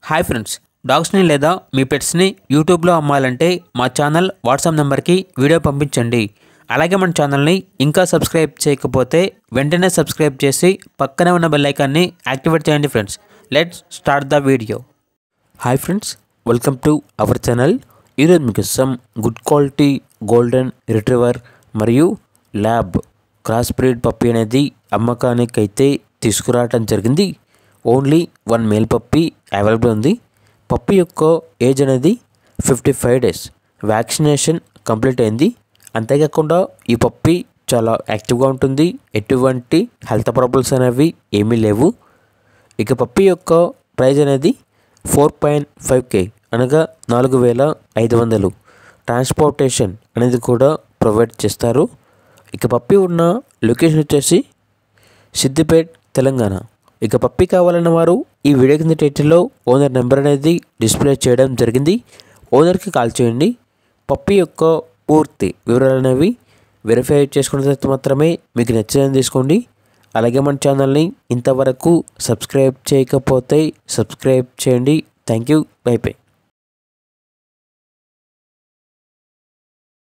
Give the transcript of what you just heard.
Hi friends, డాగ్స్ని లేదా మీ పెట్స్ని యూట్యూబ్లో అమ్మాలంటే మా ఛానల్ వాట్సాప్ నెంబర్కి వీడియో పంపించండి. అలాగే మన ఛానల్ని ఇంకా సబ్స్క్రైబ్ చేయకపోతే వెంటనే సబ్స్క్రైబ్ చేసి పక్కనే ఉన్న బెల్ ఐకాన్ని యాక్టివేట్ చేయండి friends. Let's start the video. Hi friends, welcome to our channel. ఈరోజు మీకు గుడ్ క్వాలిటీ గోల్డెన్ రిట్రీవర్ మరియు ల్యాబ్ క్రాస్ బ్రీడ్ పప్పీ అనేది అమ్మకానికి అయితే తీసుకురావడం జరిగింది. ఓన్లీ 1 మేల్ పప్పీ అవైలబుల్ ఉంది. పప్పీ యొక్క ఏజ్ అనేది 55 డేస్. వ్యాక్సినేషన్ కంప్లీట్ అయింది. అంతేకాకుండా ఈ పప్పీ చాలా యాక్టివ్గా ఉంటుంది. ఎటువంటి హెల్త్ ప్రాబ్లమ్స్ అనేవి ఏమీ లేవు. ఇక పప్పీ యొక్క ప్రైజ్ అనేది 4.5K అనగా 4,500. ట్రాన్స్పోర్టేషన్ అనేది కూడా ప్రొవైడ్ చేస్తారు. ఇక పప్పీ ఉన్న లొకేషన్ వచ్చేసి సిద్దిపేట్, తెలంగాణ. ఇక పప్పీ కావాలన్న వారు ఈ వీడియో కింద టైటిల్లో ఓనర్ నెంబర్ అనేది డిస్ప్లే చేయడం జరిగింది. ఓనర్కి కాల్ చేయండి. పప్పీ యొక్క పూర్తి వివరాలు అనేవి వెరిఫై చేసుకున్న తర్వాత మాత్రమే మీకు నచ్చిందని తీసుకోండి. అలాగే మన ఛానల్ని ఇంతవరకు సబ్స్క్రైబ్ చేయకపోతే సబ్స్క్రైబ్ చేయండి. Thank you. By by.